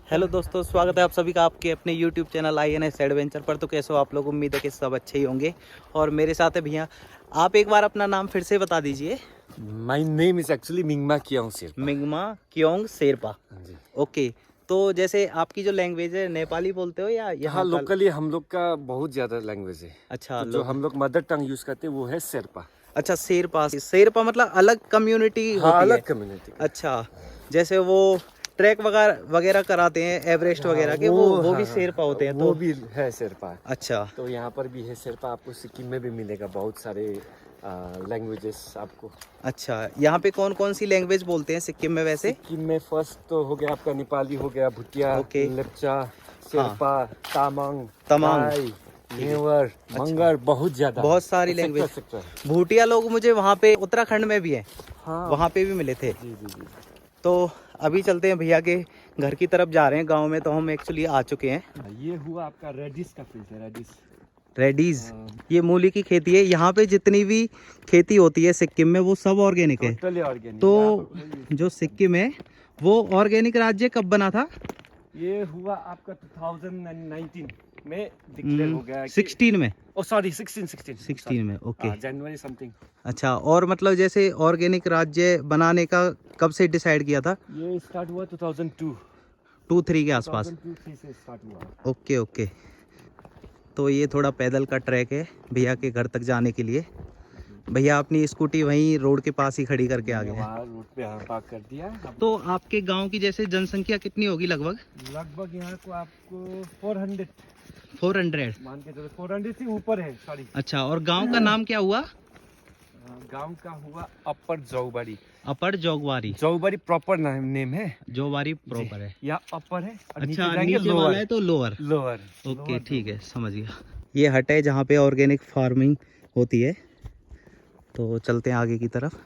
Hello दोस्तों, स्वागत है आप सभी का आपके अपने YouTube चैनल INS एडवेंचर पर। तो कैसे हो आप लोग? उम्मीद है कि सब अच्छे ही होंगे। और मेरे साथ है भैया। आप एक बार अपना नाम फिर से बता दीजिए। My name is actually Mingma Kiong Sirpa. Mingma Kyung Sherpa. हाँ जी। ओके, तो जैसे आपकी जो लैंग्वेज है नेपाली बोलते हो या हाँ, यहाँ का? लोकली हम लोग का बहुत ज़्यादा लैंग्वेज है। अच्छा, तो जो हम लोग मदर टंग यूज़ करते हैं वो है शेरपा। अच्छा शेरपा। शेरपा मतलब अलग कम्युनिटी हाँ, होती है। अलग कम्युनिटी का। अच्छा, जैसे वो ट्रैक वगैरह वगैरह कराते हैं एवरेस्ट हाँ, वगैरह के, वो भी हाँ, शेरपा होते हैं। वो तो भी है शेरपा। अच्छा तो यहाँ पर भी है शेरपा, आपको सिक्किम में भी मिलेगा बहुत सारे लैंग्वेजेस आपको। अच्छा, यहाँ पे कौन कौन सी लैंग्वेज बोलते हैं सिक्किम में वैसे? सिक्किम में फर्स्ट तो हो गया आपका नेपाली, हो गया भुटिया, ओके। लेप्चा, शेरपा, तामांग, तमांग, थाई, नेवर, मंगर, बहुत ज़्यादा, बहुत सारी सेक्टर लैंग्वेज। सेक्टर। भूटिया लोग मुझे वहाँ पे उत्तराखंड में भी है, हाँ, वहाँ पे भी मिले थे। जी जी जी। तो अभी चलते हैं भैया के घर की तरफ जा रहे हैं। गांव में तो हम एक्चुअली आ चुके हैं। ये हुआ आपका रेडिस का फील्ड है, रेडिस। रेडीज, ये मूली की खेती है। यहाँ पे जितनी भी खेती होती है सिक्किम में वो सब ऑर्गेनिक है। Totally organic. तो जो सिक्किम है वो ऑर्गेनिक राज्य कब बना था? ये हुआ आपका 2019 में डिक्लेयर हो गया। 16 में? ओ सॉरी, 16 में, ओके। जनवरी समथिंग। अच्छा, और मतलब जैसे ऑर्गेनिक राज्य बनाने का कब से डिसाइड किया था? ये स्टार्ट हुआ 2002 2-3 के आसपास। 2002 से स्टार्ट हुआ। Okay okay. तो ये थोड़ा पैदल का ट्रैक है भैया के घर तक जाने के लिए। भैया अपनी स्कूटी वहीं रोड के पास ही खड़ी करके आ गए हैं। वहाँ रोड पे पार्क कर दिया। तो आपके गांव की जैसे जनसंख्या कितनी होगी लगभग? लगभग यहाँ को आपको 400 400 मान के चलो, 400 से ऊपर है, सॉरी। अच्छा, और गांव का नाम क्या हुआ? गांव का हुआ अपर जौबारी। अपर जोगवारी। जौबारी प्रॉपर नेम है। जोवारी प्रॉपर है। या अपर है और अच्छा, जाएंगे नीचे वाला है तो लोअर। लोअर। ओके ठीक है, समझ गया। ये हट है जहाँ पे ऑर्गेनिक फार्मिंग होती है। तो चलते हैं आगे की तरफ।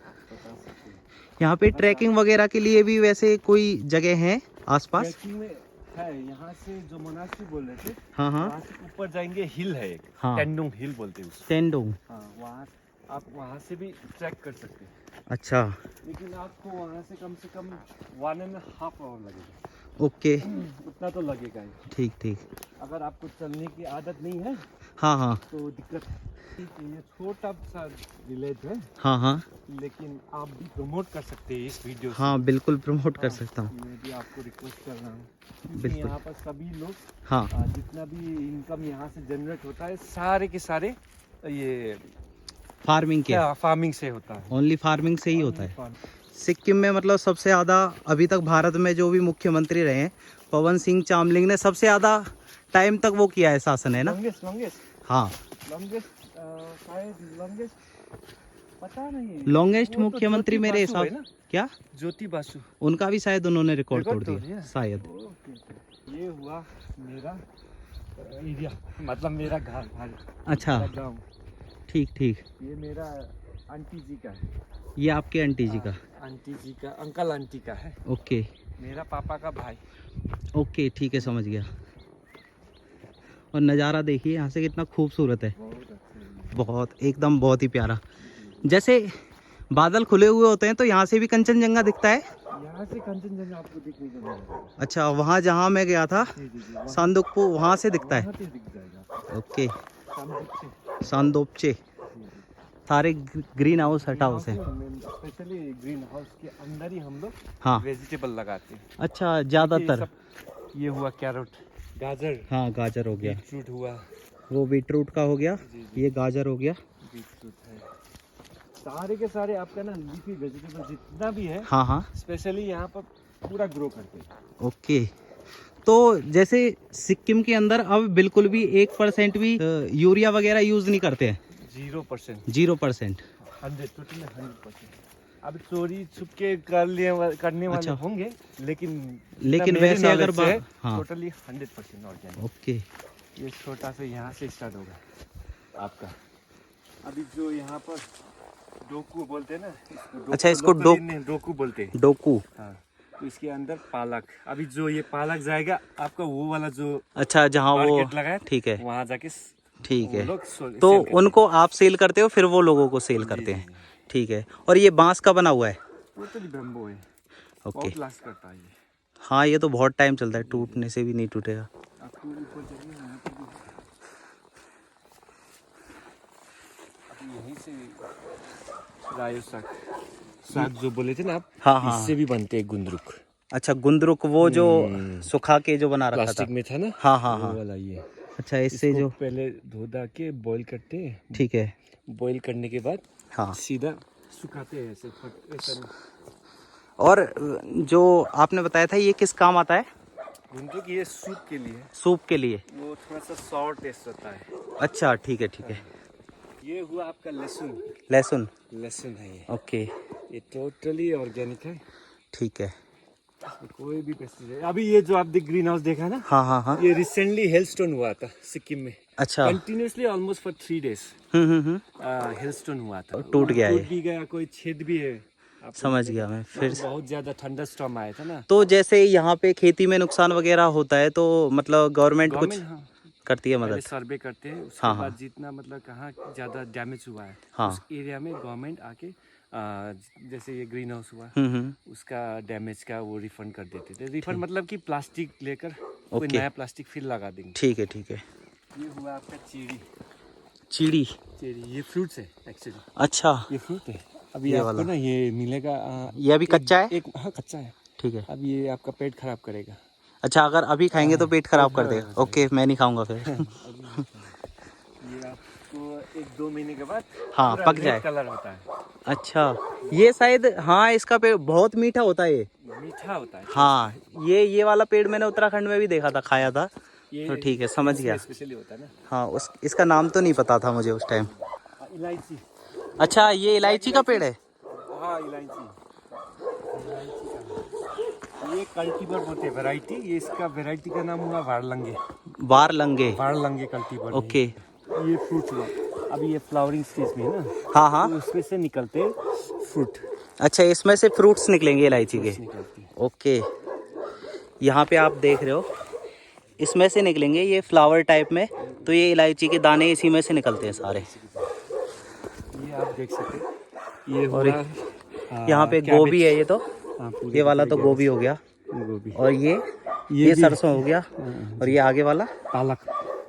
यहाँ पे ट्रैकिंग वगैरह के लिए भी वैसे कोई जगह है आसपास? ट्रैकिंग में है, यहाँ से जो मोनास्ट्री बोल रहे थे, हाँ हाँ वहाँ से ऊपर जाएंगे, हिल है एक, हाँ। टेंडोंग हिल बोलते हैं उसको। टेंडोंग। हाँ, वहाँ आप वहाँ से भी ट्रैक कर सकते हैं। अच्छा लेकिन आपको वहाँ से कम 1.5 आवर लगेगा। ओके, उतना तो लगेगा ही। ठीक ठीक। अगर आपको चलने की आदत नहीं है हाँ हाँ तो दिक्कत है। ये छोटा सा विलेज है, हाँ हाँ लेकिन आप भी प्रमोट कर सकते हैं इस वीडियो से। हाँ, बिल्कुल प्रमोट कर हाँ, सकता हूँ। मैं भी आपको रिक्वेस्ट कर रहा हूँ, क्योंकि बिल्कुल। यहाँ पर सभी लोग, हाँ जितना भी इनकम यहाँ से जनरेट होता है, सारे के सारे ये फार्मिंग के, फार्मिंग से होता है। ओनली फार्मिंग से ही होता है। Farming। सिक्किम में मतलब सबसे ज़्यादा अभी तक भारत में जो भी मुख्यमंत्री रहे हैं, पवन सिंह चामलिंग ने सबसे ज़्यादा टाइम तक वो किया है शासन, है ना? लॉन्गेस्ट हाँ, शायद लॉन्गेस्ट पता नहीं। लॉन्गेस्ट वो तो मुख्यमंत्री ज्योति मेरे बासु है हिसाब। ना? क्या? ज्योति बासु। उनका भी शायद उन्होंने रिकॉर्ड तोड़ तोड़ दिया दिया? शायद। ओके। ये हुआ मेरा एरिया, मतलब मेरा घर। अच्छा मेरा गाँव। ठीक ठीक। ये मेरा आंटी जी का है। ये आपके आंटी जी का? आंटी जी का, अंकल आंटी का है। ओके मेरा पापा का भाई। ओके ठीक है, समझ गया। और नज़ारा देखिए यहाँ से कितना खूबसूरत है। बहुत अच्छा। बहुत, एकदम बहुत ही प्यारा। जैसे बादल खुले हुए होते हैं तो यहाँ से भी कंचनजंगा दिखता है। यहाँ से कंचनजंगा आपको दिखने को मिलेगा। अच्छा, वहाँ जहाँ मैं गया था जी जी जी, सांदोकपू, वहाँ से दिखता है। वहाँ पे दिख जाएगा। ओके, सामने सांदोपचे सारे ग्रीन हाउस हट हाउस है। स्पेशली ग्रीन हाउस के अंदर ही हम लोग हाँ वेजिटेबल लगाते हैं। अच्छा, ज़्यादातर। ये हुआ कैरेट, गाजर, हाँ, गाजर हो गया, बीटरूट हुआ। वो बीटरूट का हो गया, जी जी, ये गाजर हो गया। बीटरूट है। सारे के सारे आपका ना लीफी वेजिटेबल जितना भी है, हाँ हाँ स्पेशली यहाँ पर पूरा ग्रो करते हैं। ओके। तो जैसे सिक्किम के अंदर अब बिल्कुल भी 1% भी यूरिया वगैरह यूज़ नहीं करते हैं? 0%। 0%? 100%। अब चोरी छुपके करने वाले अच्छा। होंगे, लेकिन वैसे अगर हाँ टोटली 100% ऑर्गेनिक। ओके। ये छोटा सा यहाँ से स्टार्ट होगा आपका। अभी जो यहाँ पर डोकू बोलते हैं ना, अच्छा, इसको डोकू बोलते हैं। डोकू। हाँ, तो इसके अंदर पालक, अभी जो ये पालक जाएगा आपका, वो वाला जो अच्छा, जहाँ वो, मार्केट लगा है, ठीक है वहाँ जाके ठीक वो है। लोग तो सेल करते उनको आप सेल करते हो, फिर वो लोगों को सेल हैं। करते जी, हैं? जी, जी। ठीक है। और ये बांस का बना हुआ है? टोटली बैम्बू है। ओके। बहुत लास्ट करता है ये। हाँ ये तो बहुत टाइम चलता है, टूटने से भी नहीं टूटेगा। आपको ऊपर चलिए, यहाँ पर भी अभी यहीं से रायो साग जो बोले थे ना आप, हाँ हाँ। इससे भी बनते हैं गुंदरुक। अच्छा गुंदरुक, वो जो सुखा के जो बना रखा था। प्लास्टिक में था ना, हाँ हाँ वो हाँ। वाला ये। अच्छा इससे इसको जो पहले धो धा के बॉईल करते हैं, ठीक है। बॉईल करने के बाद हाँ सीधा सुखाते हैं ऐसे ऐसा नहीं। और जो आपने बताया था ये किस काम आता है? गुंदरुक ये सूप के लिए, सूप के लिए। वो थोड़ा सा सॉर टेस्ट होता है। अच्छा ठीक है ठीक है। ये हुआ आपका लहसुन। लहसुन। लहसुन है ये। ओके ये टोटली ऑर्गेनिक है, ठीक है। इसमें कोई भी पेस्टिसाइड। अभी ये जो आप ग्रीन हाउस देखा ना, हाँ हाँ हाँ। ये रिसेंटली हेलस्टोन हुआ था सिक्किम में। अच्छा। Continuously almost for 3 days hailstone हुआ था। टूट गया टूट ये। भी गया, कोई छेद भी है। आपको समझ गया मैं फिर। बहुत ज्यादा ठंडा स्टॉर्म आया था ना। तो जैसे यहाँ पे खेती में नुकसान वगैरह होता है तो मतलब गवर्नमेंट कुछ हाँ, करती है पहले मदद? सर्वे करते हैं, उसके हाँ, बाद हाँ। जितना मतलब कहाँ ज्यादा डैमेज हुआ है, हाँ। उस एरिया में गवर्नमेंट आके जैसे ये ग्रीन हाउस हुआ, उसका डैमेज का वो रिफंड कर देते थे। रिफंड मतलब कि प्लास्टिक लेकर कोई नया प्लास्टिक फिर लगा देंगे। ठीक है ठीक है। ये हुआ आपका चेरी। चीड़ी। चेरी ये फ्रूट्स है एक्चुअली। अच्छा ये फ्रूट है। अभी ये आपको वाला ना ये मिलेगा। ये अभी कच्चा है? हाँ कच्चा है। ठीक है। अब ये आपका पेट खराब करेगा। अच्छा अगर अभी खाएंगे तो पेट खराब कर देगा। ओके मैं नहीं खाऊंगा फिर। ये आपको 1-2 महीने के बाद हाँ पूरा पक रेड जाए। कलर होता है। अच्छा ये शायद, हाँ इसका पेड़ बहुत मीठा होता है ये। मीठा होता है। हाँ ये वाला पेड़ मैंने उत्तराखंड में भी देखा था, खाया था। ये तो ठीक है समझ गया। स्पेशली होता है ना। हाँ इसका नाम तो नहीं पता था मुझे उस टाइम। इलायची। अच्छा ये इलायची का पेड़ है? हाँ इलायची। ये कल्टीवर बोलते हैं वैरायटी। ये इसका वैरायटी का नाम हुआ वारलंगे। वारलंगे। वारलंगे कल्टीवर। ओके। ये फ्रूट हुआ। अभी ये फ्लावरिंग स्टेज में है ना। हाँ हाँ। तो उसमें से निकलते फ्रूट। अच्छा इसमें से फ्रूट्स निकलेंगे इलायची के? निकलते हैं। ओके। यहाँ पे आप देख रहे हो इसमें से निकलेंगे ये फ्लावर टाइप में, तो ये इलायची के दाने इसी में से निकलते हैं सारे। ये आप देख सकते हैं। ये और हुआ यहाँ पे गोभी है ये तो। पूरे ये वाला तो गोभी हो गया। गोभी। और ये सरसों हो गया। और ये आगे वाला पालक।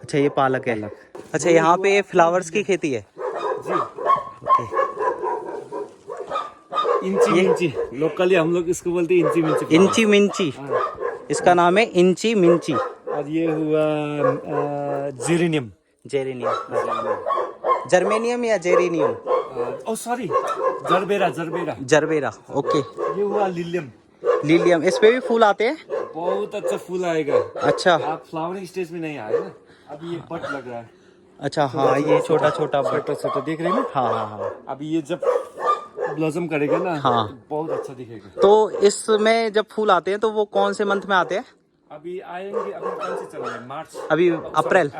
अच्छा ये पालक है। अच्छा यहाँ पे फ्लावर्स की खेती है जी। ओके। इंची मिंची, लोकली हम लोग इसको बोलते हैं इंची मिंची। इंची मिंची, इसका नाम है इंची मिंची। और ये हुआ जेरेनियम। जेरेनियम, जर्मेनियम या जेरेनियम? ओ सॉरी, जरबेरा। Gerbera okay. ये हुआ लिलियम। लिलियम, इस पे भी फूल आते हैं? बहुत अच्छा फूल आएगा। अच्छा आप फ्लावरिंग स्टेज में नहीं आए ना, अभी ये बट लग रहा है। अच्छा हाँ ये छोटा छोटा देख रहे हैं ना। हाँ हाँ हाँ। अभी ये जब ब्लॉसम करेगा ना, हाँ तो बहुत अच्छा दिखेगा। तो इसमें जब फूल आते हैं तो वो कौन से मंथ में आते हैं? अभी आएंगे। अभी कौन से चल रहे हैं? मार्च। अभी अप्रैल।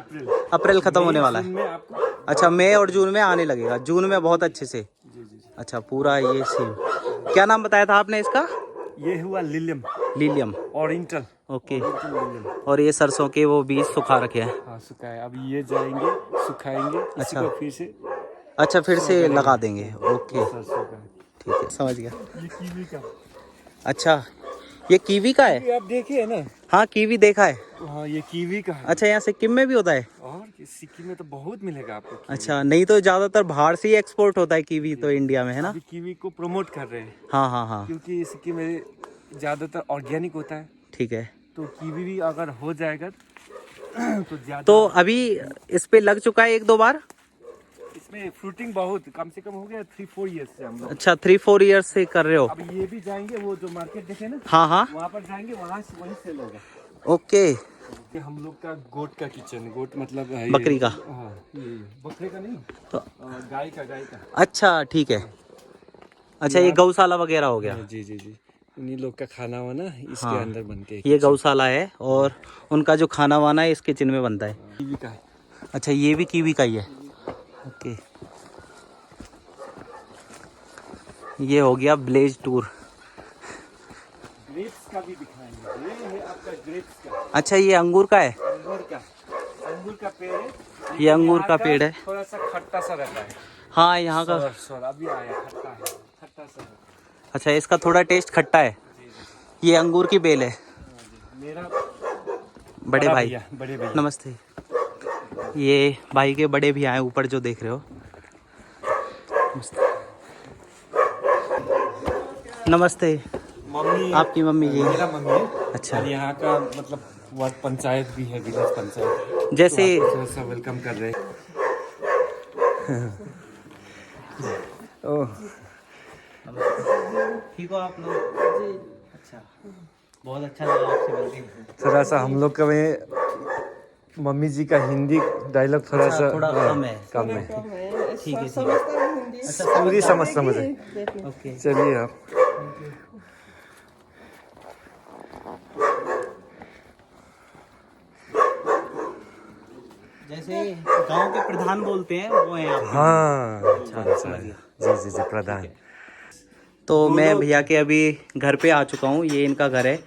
अप्रैल खत्म होने वाला है। अच्छा मई और जून में आने लगेगा। जून में बहुत अच्छे से। अच्छा पूरा ये सीन। क्या नाम बताया था आपने इसका? ये हुआ लिलियम। Lilium oriental. ओके। और ये सरसों के वो बीज सुखा रखे हैं। हाँ सुखाए। अभी ये जाएंगे सुखाएंगे। अच्छा। इसको फिर से अच्छा फिर से लगा देंगे। ओके सरसों का। ठीक है समझ गया। ये कीवी का। अच्छा ये कीवी का है? ये आप देखिए ना। हाँ कीवी देखा है। हाँ ये कीवी का है। अच्छा यहाँ सिक्किम में भी होता है? और सिक्किम में तो बहुत मिलेगा आपको कीवी। अच्छा नहीं तो ज्यादातर बाहर से ही एक्सपोर्ट होता है कीवी तो इंडिया में, है ना? अभी कीवी को प्रमोट कर रहे हैं। हाँ हाँ हाँ क्योंकि सिक्किम में ज्यादातर ऑर्गेनिक होता है। ठीक है। तो कीवी भी अगर हो जाएगा तो ज्यादा। तो अभी इस पे लग चुका है 1-2 बार? इसमें फ्रूटिंग बहुत कम से कम हो गया 3-4 ईयर्स से हम लोग। अच्छा 3-4 ईयर्स से कर रहे हो? अब ये भी जाएंगे, वो जो मार्केट देखे ना, हाँ हाँ वहाँ पर जाएंगे, वहाँ से वहीं सेल होगा। ओके। ये हम लोग का गोट का किचन। गोट मतलब है बकरी का? हाँ ये बकरे का नहीं तो गाय का। अच्छा ठीक है। अच्छा ये गौशाला वगैरह हो गया? जी जी जी। उन्हीं लोग का खाना वाना इसके हाँ, अंदर बनते हैं। ये गौशाला है और उनका जो खाना वाना है इस किचन में बनता है। कीवी का है। अच्छा ये भी कीवी का ही है। ओके ये हो गया ब्लेज टूर। ग्रेप्स का भी दिखाएंगे। ये है आपका ग्रेप्स का। अच्छा ये अंगूर का है? अंगूर का पेड़ है। ये अंगूर का पेड़ है। थोड़ा सा खट्टा सा रहता है। हाँ यहाँ का। अभी आया खट्टा है, खट्टा सा। अच्छा इसका थोड़ा टेस्ट खट्टा है। ये अंगूर की बेल है। मेरा बड़े भाई। बड़े भैया। नमस्ते। ये भाई के बड़े भैया हैं ऊपर जो देख रहे हो। नमस्ते। मम्मी, आपकी मम्मी जी? मेरा मम्मी है। अच्छा। और यहाँ का मतलब वार्ड पंचायत भी है, विलेज पंचायत। जैसे तो आपको थोड़ा सा वेलकम कर रहे हैं। ओह, ठीक हो आप लोग? अच्छा, बहुत अच्छा लगा आपसे मिलके। थोड़ा सा हम लोग का में मम्मी जी का हिंदी डायलॉग थोड़ा सा थोड़ा कम है। कम है। ठीक है। अच्छा, पूरी समझ है। ओके। चलिए आप। जैसे गांव के प्रधान बोलते हैं वो हैं आप? हाँ, समझ गया। जी जी जी, प्रधान। तो मैं भैया के अभी घर पे आ चुका हूँ। ये इनका घर है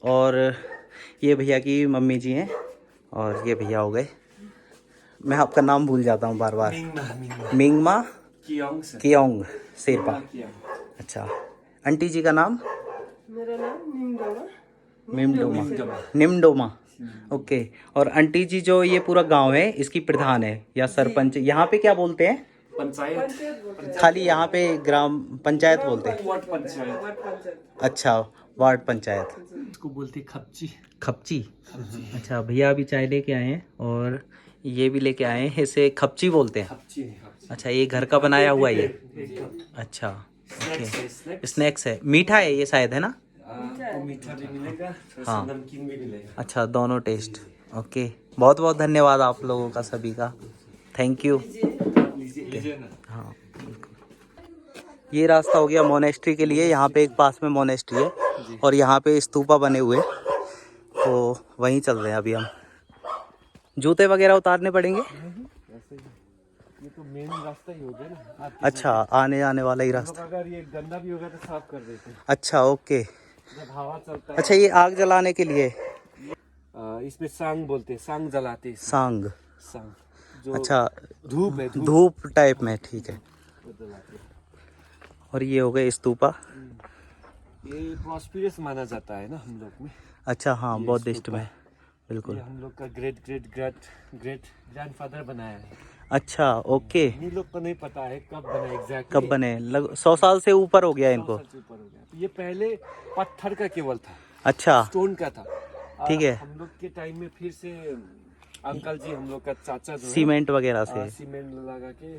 और ये भैया की मम्मी जी हैं और ये भैया हो गए। मैं आपका नाम भूल जाता हूँ बार बार। मिंगमा कियोंग शेरपा। अच्छा, आंटी जी का नाम? मेरा नाम निमडोमा। ओके। और आंटी जी जो ये पूरा गांव है इसकी प्रधान है या सरपंच, यहाँ पे क्या बोलते हैं? पंचायत। खाली यहाँ पे ग्राम पंचायत बोलते हैं? वार्ड पंचायत। अच्छा, वार्ड पंचायत। इसको बोलते खपची। खपची। अच्छा, भैया अभी चाय लेके आए हैं और ये भी लेके आए हैं, इसे खपची बोलते हैं। खपची। अच्छा, ये घर का बनाया हुआ है ये? अच्छा, ओके। स्नैक्स है, मीठा है ये शायद, है ना? मीठा भी मिलेगा, हाँ। नमकीन भी मिलेगा। अच्छा, दोनों टेस्ट। ओके, बहुत बहुत धन्यवाद आप लोगों का, सभी का। Thank you. लीजिए ना। हाँ, बिल्कुल। ये रास्ता हो गया मोनेस्ट्री के लिए। यहाँ पे एक पास में मोनेस्ट्री है और यहाँ पे स्तूपा बने हुए, तो वहीं चल रहे हैं अभी हम। जूते वगैरह उतारने पड़ेंगे? ये तो मेन रास्ता ही हो गया ना। अच्छा, आने जाने वाला ही रास्ता। अगर ये गंदा भी होगा तो साफ कर देते हैं अच्छा, ओके। जब हवा चलता है। अच्छा, ये आग जलाने के लिए? इसमें सांग बोलते हैं, सांग जलाते हैं। सांग। सांग जो अच्छा, धूप है, धूप टाइप में, ठीक है। वो जलाते हैं। और ये हो गए स्तूपा। ये प्रॉस्पिरस माना जाता है ना हम लोग में। अच्छा, हाँ, ये बौद्धिस्ट स्तूपा। में, बिल्कुल। ये हम लोग का great great great great grandfather बनाया है। अच्छा, ओके। हम लोग को नहीं पता है कब बना एग्जैक्टली। कब बने? 100 साल से ऊपर हो गया 100 इनको। साल से ऊपर हो गया। तो ये पहले पत्थर का केवल था, अच्छा, स्टोन का था। ठीक है। हम लोग के टाइम में फिर से अंकल जी, हम लोग का चाचा जो है, सीमेंट वगैरह से? सीमेंट लगा के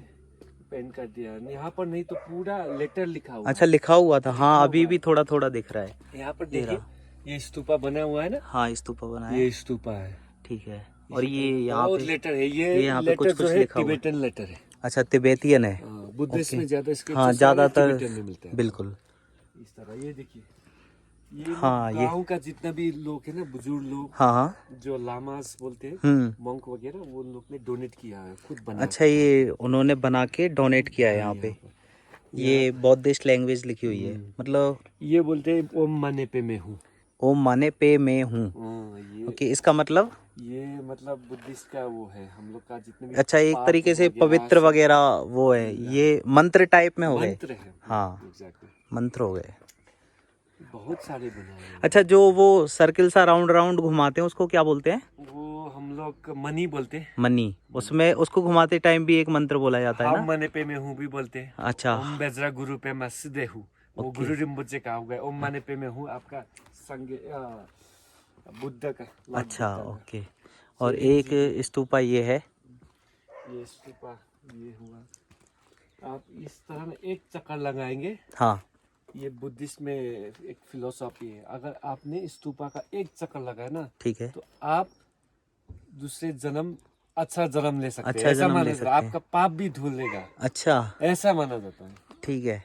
पेंट कर दिया। यहाँ पर नहीं तो पूरा लेटर लिखा हुआ। अच्छा, लिखा हुआ था। हाँ, अभी भी थोड़ा थोड़ा दिख रहा है। यहाँ पर देखिए, ये स्तूपा बना हुआ है ना। हाँ, स्तूपा बना है। ये स्तूपा है, ठीक है। और ये यहाँ और पे लेटर है। ये यहाँ पे लेटर कुछ जो कुछ है लिखा हुआ है। तिबेटन लेटर है। अच्छा, तिब्बतियन है। बुद्धिस्ट में ज्यादा इसके हाँ, ज्यादातर तिबेटन में मिलता है। बिल्कुल। इस तरह ये देखिए, ये हाँ, ये गाँव का जितना भी लोग है ना, बुजुर्ग लोग, हाँ हाँ, जो लामास बोलते हैं, मंक वगैरह, वो लोग ने डोनेट किया है, खुद बना। अच्छा, ये उन्होंने बना के डोनेट किया है यहाँ पे। ये बौद्धिस्ट लैंग्वेज लिखी हुई है, मतलब ये बोलते हैं ओम माने पे मैं हूँ। ओम माने पे मैं हूँ। ये ओके, इसका मतलब? ये मतलब बुद्धिस्ट का वो है, हम लोग का जितने भी अच्छा, एक पाप तरीके से वगैरह पवित्र वगैरह वो है, ये मंत्र टाइप में हो गए। मंत्र है। हाँ, एग्जैक्टली, मंत्र हो गए। बहुत सारे बनाए हैं। अच्छा, जो वो सर्किल सा राउंड राउंड घुमाते हैं उसको क्या बोलते हैं? वो हम लोग मनी बोलते हैं। मनी। उसमें उसको घुमाते टाइम भी एक मंत्र बोला जाता है हम ना? मने पे मैं हूँ भी बोलते हैं। अच्छा, ओम बेजरा गुरु पे मस्जिदे हूँ, वो गुरु रिम्बोचे का हो गया। ओम माने पे मैं हूँ आपका संग बुद्ध का। अच्छा, ओके। और एक स्तूपा ये है। ये स्तूपा ये हुआ। आप इस तरह में एक चक्कर लगाएंगे। हाँ, ये बुद्धिस्ट में एक फिलोसॉफी है, अगर आपने स्तूपा का एक चक्कर लगाया ना, ठीक है। तो आप दूसरे जन्म अच्छा जन्म ले सकते हैं। अच्छा ऐसा जन्म माना ले जाता है। सकते आपका पाप भी धुलेगा, अच्छा, ऐसा माना जाता है। ठीक है।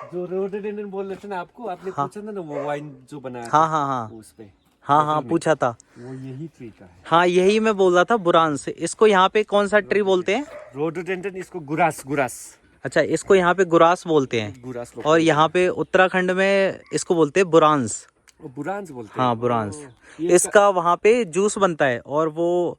जो रोडोडेंड्रन बोल रहे थे ना आपको, आपने पूछा था ना वो वाइन जो बनाया हाँ था, हाँ हाँ उस पे हाँ हाँ, बोतल में, पूछा था। वो यही ट्री का है। हाँ, यही मैं बोल रहा था, बुरांस। इसको यहाँ पे कौन सा ट्री बोलते हैं? रोडोडेंड्रन, इसको गुरास गुरास अच्छा, इसको यहाँ पे गुरास बोलते हैं गुरास बोलते और हैं। यहाँ पे उत्तराखंड में इसको बोलते हैं बुरांस। वो बुरांस बोलते हाँ, हैं। बुरांस। ये इसका वहाँ पे जूस बनता है और वो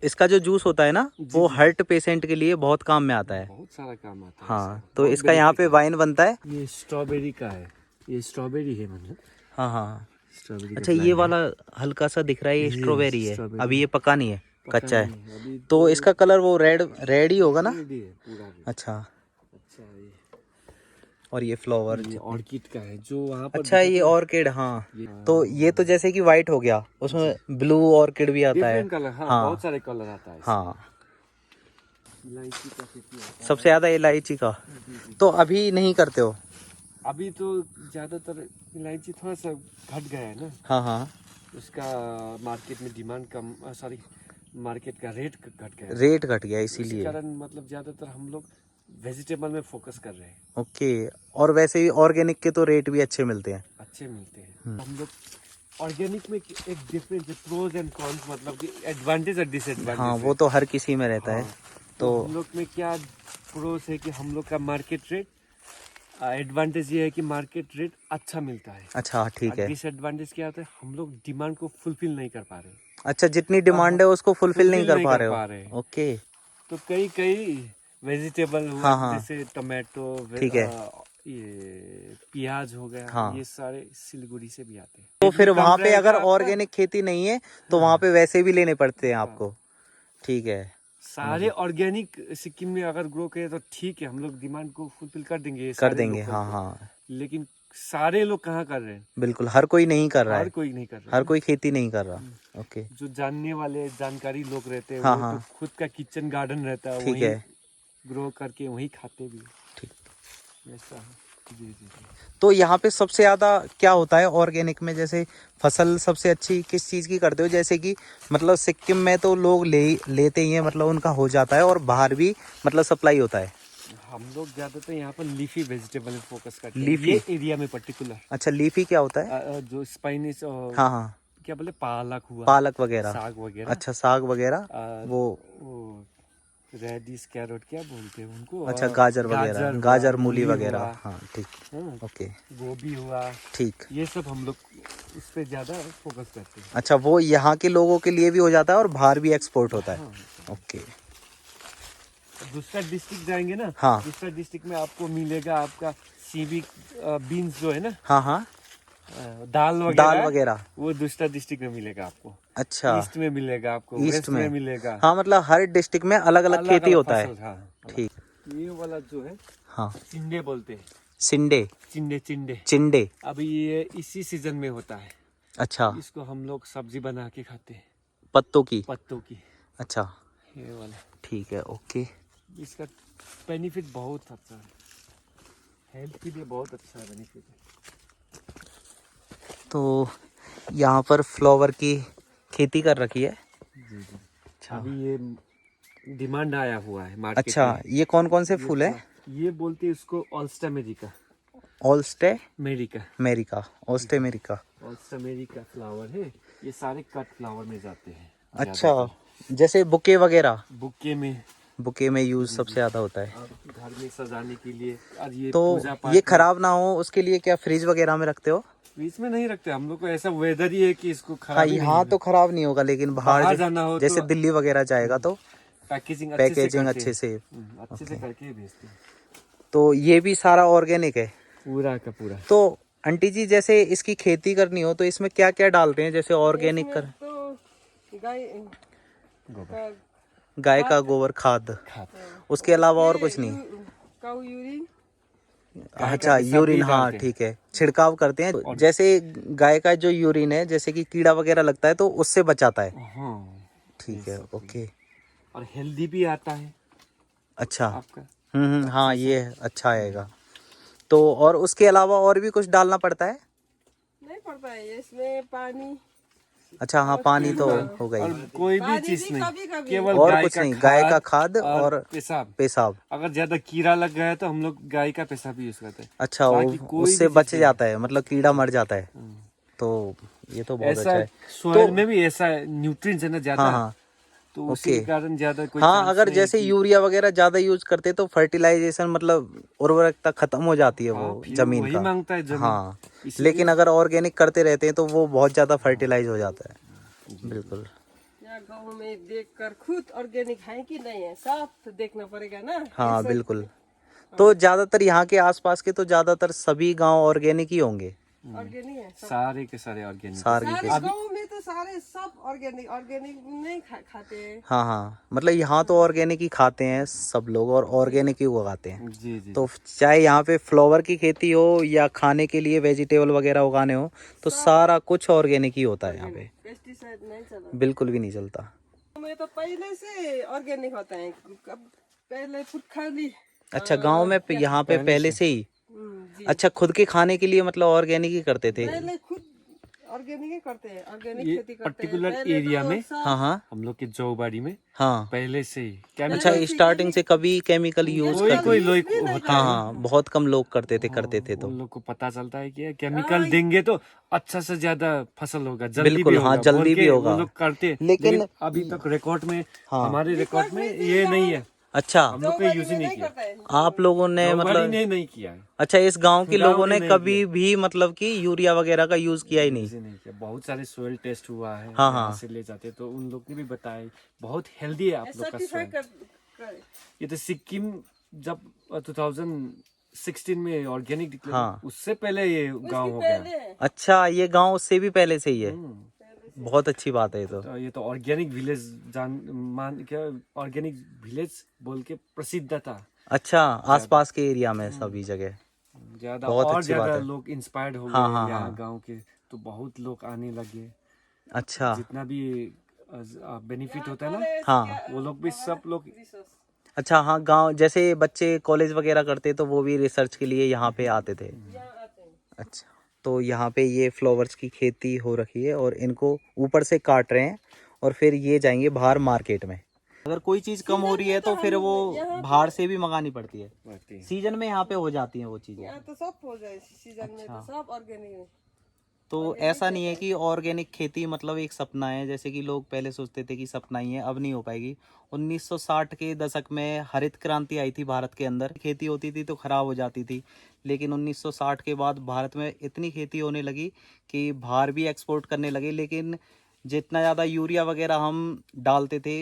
इसका जो जूस होता है ना, वो हार्ट पेशेंट के लिए बहुत काम में आता है। बहुत सारा काम आता है हाँ, इसका। तो बहुत इसका यहाँ पे benefit वाइन बनता है। है। ये स्ट्रॉबेरी का है, ये स्ट्रॉबेरी है मतलब। हाँ हाँ। स्ट्रॉबेरी अच्छा, ये वाला हल्का सा दिख रहा है, ये स्ट्रॉबेरी है, स्ट्रॉबेरी। अभी ये पका नहीं है, कच्चा है। अभी तो इसका कलर वो रेड रेड ही होगा ना? रेडी है पूरा भी। अच्छा, अच्छा और ये फ्लावर, ये ऑर्किड का है जो वहाँ पर अच्छा ये ऑर्किड, हाँ। तो ये तो जैसे कि वाइट हो गया, उसमें ब्लू ऑर्किड भी आता है। डिफरेंट कलर, हाँ, हाँ बहुत सारे कलर आता है। हाँ, इलायची का खेती होता है। सबसे ज्यादा इलायची का। तो अभी नहीं करते हो? अभी तो ज्यादातर इलायची थोड़ा सा घट गया है ना, हाँ हाँ, उसका मार्केट में डिमांड कम, सॉरी मार्केट का रेट घट गया है। रेट घट गया इसी इसीलिए। कारण मतलब ज्यादातर हम लोग वेजिटेबल में फोकस कर रहे हैं। ओके, और वैसे भी ऑर्गेनिक के तो रेट भी अच्छे मिलते हैं। अच्छे मिलते हैं। हम लोग ऑर्गेनिक में एक डिफरेंस है, प्रोज एंड कॉन्स, मतलब कि एडवांटेज और डिसएडवांटेज। हाँ, वो तो हर किसी में रहता है। हाँ, तो हम लोग में क्या प्रोज है कि हम लोग का मार्केट रेट, एडवांटेज ये है कि मार्केट रेट अच्छा मिलता है। अच्छा, ठीक है। डिसएडवांटेज क्या होता है, हम लोग डिमांड को फुलफिल नहीं कर पा रहे। अच्छा, जितनी डिमांड है उसको फुलफिल नहीं कर पा रहे हो। ओके, तो कई कई वेजिटेबल हुआ, हाँ, हाँ। जैसे टमाटो, ठीक है। ये प्याज हो गया, हाँ। ये सारे सिलीगुड़ी से भी आते हैं। तो फिर कम वहाँ पे रहेगा अगर आपका, ऑर्गेनिक खेती नहीं है तो वहाँ पे वैसे भी लेने पड़ते हैं आपको। ठीक है, सारे ऑर्गेनिक सिक्किम में अगर ग्रो करे तो ठीक है, हम लोग डिमांड को फुलफिल कर देंगे, ये कर सारे देंगे। लोकल हाँ को। हाँ, लेकिन सारे लोग कहाँ कर रहे हैं? बिल्कुल, हर कोई नहीं कर रहा हर है, कोई नहीं कर रहा हर है। कोई खेती नहीं कर रहा। ओके, जो जानने वाले जानकारी लोग रहते हैं, हाँ, वो हाँ। तो खुद का किचन गार्डन रहता है, ठीक वहीं है। ग्रो करके वहीं खाते भी। ठीक। ऐसा है। जी जी जी। तो यहाँ पे सबसे ज्यादा क्या होता है ऑर्गेनिक में? जैसे फसल सबसे अच्छी किस चीज की करते हो? जैसे कि मतलब सिक्किम में तो लोग लेते ही हैं, मतलब उनका हो जाता है, और बाहर भी मतलब सप्लाई होता है। हम लोग ज्यादातर यहाँ पर लीफी वेजिटेबल में फोकस करते हैं, लीफी? ये एरिया में पर्टिकुलर। अच्छा, लीफी क्या होता है? जो स्पाइनिश और हाँ हाँ, क्या बोले, पालक हुआ, पालक वगैरह, साग वगैरह। अच्छा, साग वगैरह, वो वो रेडिश कैरोट क्या बोलते हैं उनको, अच्छा, और गाजर वगैरह, हुआ, गाजर मूली हुआ, वगैरह। हाँ, ठीक। हाँ, ओके, गोभी हुआ, ठीक। ये सब हम लोग उस पे ज्यादा फोकस करते हैं। अच्छा, वो यहाँ के लोगों के लिए भी हो जाता है और बाहर भी एक्सपोर्ट होता है। हाँ। ओके, दूसरा डिस्ट्रिक्ट जाएंगे ना, हाँ। दूसरा डिस्ट्रिक्ट में आपको मिलेगा आपका सीवी बीन्स जो है ना, हाँ हाँ, दाल दाल वगैरह, वगैरह। वो दूसरा डिस्ट्रिक्ट में मिलेगा आपको। अच्छा, ईस्ट में मिलेगा आपको, ईस्ट वेस्ट में मिलेगा। हाँ, मतलब हर डिस्ट्रिक्ट में अलग अलग खेती होता है। फसल, हाँ। ठीक। ये वाला जो है, हाँ, चिंडे बोलते हैं। सिंडे, चिंडे चिंडे चिंडे। अभी ये इसी सीजन में होता है। अच्छा, इसको हम लोग सब्जी बना के खाते हैं, पत्तों की। पत्तों की। अच्छा, ये वाला, ठीक है, ओके। इसका बेनिफिट बहुत अच्छा है, हेल्थ के लिए बहुत अच्छा बेनिफिट है। तो यहाँ पर फ्लावर की खेती कर रखी है। जी जी। अच्छा, अभी ये डिमांड आया हुआ है मार्केट अच्छा, में। ये कौन कौन से फूल है? ये बोलते हैं इसको ऑल्स्टा अमेरिका। ऑल्स्टे अमेरिका, अमेरिका, alstroemeria. Alstroemeria flower है। ये सारे कट फ्लावर में जाते हैं। अच्छा, जैसे बुके वगैरह, बुके में यूज सबसे ज्यादा होता है। और घर में सजाने के लिए, और ये तो पूजा पाठ ये में। खराब ना हो उसके लिए क्या फ्रिज वगैरह में रखते हो? बीच में नहीं रखते हम लोग को, ऐसा वेदर ही है कि इसको खराब हाँ, ही नहीं यहाँ होगा। तो खराब नहीं होगा, लेकिन बाहर बाहर जाना हो जैसे तो दिल्ली वगैरह जाएगा तो पैकेजिंग पैकेजिंग अच्छे अच्छे से से। अच्छे से करके भेजते हैं। तो ये भी सारा ऑर्गेनिक है पूरा का पूरा। तो? आंटी जी, जैसे इसकी खेती करनी हो तो इसमें क्या क्या डालते हैं? जैसे ऑर्गेनिक कर, तो गाय का गोबर खाद, खाद, उसके अलावा और कुछ नहीं? काऊ यूरिन। अच्छा, यूरिन, हाँ, ठीक है, छिड़काव करते हैं। जैसे गाय का जो यूरिन है, जैसे कि कीड़ा वगैरह लगता है तो उससे बचाता है। हाँ, ठीक है, ओके। और हेल्दी भी आता है अच्छा, आपका। हाँ, ये अच्छा आएगा। तो और उसके अलावा और भी कुछ डालना पड़ता है? नहीं पड़ता है इसमें पानी। अच्छा, हाँ, पानी तो हो गई, और कोई भी पानी चीज भी नहीं, कभी कभी। केवल और कुछ नहीं, गाय का खाद और पेशाब। पेशाब। अगर ज्यादा कीड़ा लग गया है तो हम लोग गाय का पेशाब यूज करते हैं। अच्छा, बाकी कोई उससे भी बच चीज जाता है, मतलब कीड़ा मर जाता है। नहीं। तो ये तो बहुत अच्छा ऐसा है। सोयल में भी ऐसा न्यूट्रिएंट्स है ना ज्यादा, हाँ हाँ, तो उसी के कारण ज्यादा कोई हाँ, chance अगर नहीं जैसे कि- यूरिया वगैरह ज्यादा यूज करते तो फर्टिलाइजेशन, मतलब उर्वरकता खत्म हो जाती है हाँ, वो फिर जमीन वही का। मांगता है जमीन। हाँ, इसीलिए- लेकिन अगर ऑर्गेनिक करते रहते हैं तो वो बहुत ज्यादा फर्टिलाइज हो जाता है। बिल्कुल। या गाँव में देखकर खुद ऑर्गेनिक है कि नहीं है, साफ देखना पड़ेगा ना। हाँ, ऐसा- बिल्कुल। तो ज्यादातर यहाँ के आसपास के तो ज्यादातर सभी गांव ऑर्गेनिक ही होंगे। ऑर्गेनिक है सब। सारे के सारे ऑर्गेनिक। सारे सारे के गाँव में तो सारे सब ऑर्गेनिक ऑर्गेनिक नहीं खाते हैं। हाँ हाँ, मतलब यहाँ तो ऑर्गेनिक ही खाते हैं सब लोग और ऑर्गेनिक ही उगाते हैं। जी जी। तो चाहे यहाँ पे फ्लावर की खेती हो या खाने के लिए वेजिटेबल वगैरह उगाने हो तो सारा कुछ ऑर्गेनिक ही होता है यहाँ पे, पेस्टिसाइड नहीं चला। बिल्कुल भी नहीं चलता। में तो पहले से ऑर्गेनिक होता है, कब पहले पुरखाली। अच्छा, गांव में यहाँ पे पहले से ही? जी। अच्छा, खुद के खाने के लिए मतलब ऑर्गेनिक ही करते थे? पहले खुद ऑर्गेनिक ही करते हैं, ऑर्गेनिक ये खेती करते हैं। पर्टिकुलर पहले एरिया तो में सब- हाँ हाँ हम लोग के जौबाड़ी में हाँ। पहले से ही अच्छा, स्टार्टिंग से कभी केमिकल यूज कोई करते? कोई लोग होता हाँ है। हाँ, बहुत कम लोग करते थे तो। उन लोग को पता चलता है कि केमिकल देंगे तो अच्छा से ज्यादा फसल होगा, जल्दी बिल्कुल, भी होगा, हाँ, जल्दी बोल के भी होगा। वो लोग करते। लेकिन अभी तक रिकॉर्ड में, हाँ। हमारे रिकॉर्ड में ये नहीं है। अच्छा, हम लोग को यूज ही नहीं किया, करता है। आप लोगों ने जौबाड़ी मतलब ने नहीं किया है। अच्छा, इस गांव के गाँव लोगों ने ने नहीं कभी किया। भी मतलब कि यूरिया वगैरह का यूज किया ही नहीं? यूज ही नहीं किया। बहुत सारे सोइल टेस्ट हुआ है, हाँ, यहाँ हाँ। से ले जाते तो उन लोग ने भी बताया बहुत हेल्दी है आप लोग का सर्टिफाई सोइल। कर ये तो सिक्किम जब 2016 में ऑर्गेनिक डिक्लेयर, हाँ। उससे पहले ये गांव हो गया। पहले अच्छा, ये गांव से भी पहले से ही है? हम्म। बहुत अच्छी बात है ये तो। तो ये तो ऑर्गेनिक विलेज क्या ऑर्गेनिक विलेज बोल के प्रसिद्ध था। अच्छा, आसपास के एरिया में सभी जगह ज्यादा बहुत और अच्छी बात ज्यादा है। लोग इंस्पायर्ड हो गए हाँ, हाँ, यहाँ हाँ। गांव के, तो बहुत लोग आने लगे। अच्छा जितना भी बेनिफिट होता है ना, हाँ, वो लोग भी सब लोग। अच्छा हाँ, गांव जैसे बच्चे कॉलेज वगैरह करते तो वो भी रिसर्च के लिए यहाँ पे आते थे। अच्छा, तो यहाँ पे ये फ्लावर्स की खेती हो रखी है और इनको ऊपर से काट रहे हैं और फिर ये जाएंगे बाहर मार्केट में। अगर कोई चीज़ कम हो रही है तो फिर वो बाहर से भी मंगानी पड़ती है। सीजन में यहाँ पे हो जाती हैं वो चीज़ें। यहाँ तो सब हो जाए सीजन में, तो सब ऑर्गेनिक है। तो ऐसा नहीं है कि ऑर्गेनिक खेती मतलब एक सपना है, जैसे कि लोग पहले सोचते थे कि सपना ही है, अब नहीं हो पाएगी। 1960 के दशक में हरित क्रांति आई थी भारत के अंदर। खेती होती थी तो खराब हो जाती थी, लेकिन 1960 के बाद भारत में इतनी खेती होने लगी कि बाहर भी एक्सपोर्ट करने लगे। लेकिन जितना ज़्यादा यूरिया वगैरह हम डालते थे,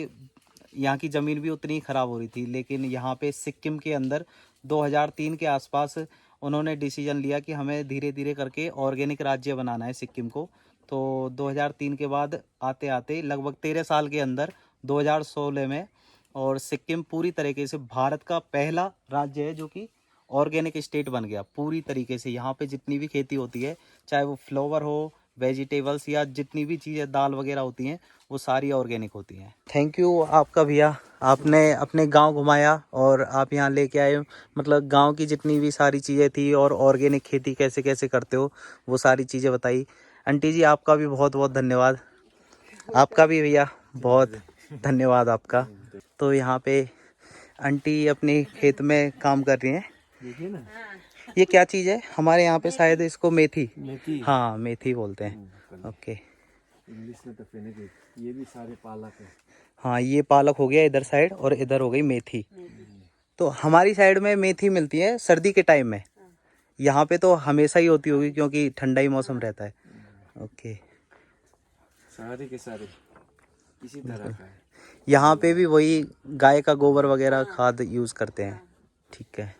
यहाँ की ज़मीन भी उतनी ही ख़राब हो रही थी। लेकिन यहाँ पे सिक्किम के अंदर 2003 के आसपास उन्होंने डिसीजन लिया कि हमें धीरे धीरे करके ऑर्गेनिक राज्य बनाना है सिक्किम को। तो 2003 के बाद आते आते लगभग 13 साल के अंदर 2016 में और सिक्किम पूरी तरीके से भारत का पहला राज्य है जो कि ऑर्गेनिक स्टेट बन गया पूरी तरीके से। यहाँ पे जितनी भी खेती होती है, चाहे वो फ्लावर हो, वेजिटेबल्स या जितनी भी चीज़ें दाल वगैरह होती हैं, वो सारी ऑर्गेनिक होती हैं। थैंक यू आपका भैया, आपने अपने गांव घुमाया और आप यहाँ लेके आए, मतलब गांव की जितनी भी सारी चीज़ें थी और ऑर्गेनिक खेती कैसे कैसे करते हो वो सारी चीज़ें बताई। आंटी जी आपका भी बहुत बहुत धन्यवाद। आपका भी भैया बहुत धन्यवाद आपका। तो यहाँ पे आंटी अपने खेत में काम कर रही हैं। देखिए ना, ये क्या चीज़ है? हमारे यहाँ पे शायद इसको मेथी, मेथी। हाँ मेथी बोलते हैं। ओके, इंग्लिश में तो फेनेग्रीक। ये भी सारे पालक है। हाँ ये पालक हो गया इधर साइड और इधर हो गई मेथी। तो हमारी साइड में मेथी मिलती है सर्दी के टाइम में, यहाँ पे तो हमेशा ही होती होगी क्योंकि ठंडा ही मौसम रहता है। ओके, सारे के सारे इसी तरह का है। यहाँ पे भी वही गाय का गोबर वगैरह खाद यूज़ करते हैं। ठीक है,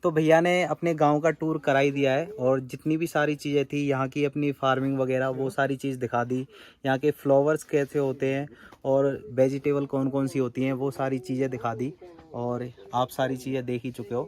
तो भैया ने अपने गांव का टूर करा ही दिया है और जितनी भी सारी चीज़ें थी यहाँ की, अपनी फार्मिंग वगैरह वो सारी चीज़ दिखा दी। यहाँ के फ्लावर्स कैसे होते हैं और वेजिटेबल कौन कौन सी होती हैं वो सारी चीज़ें दिखा दी और आप सारी चीज़ें देख ही चुके हो।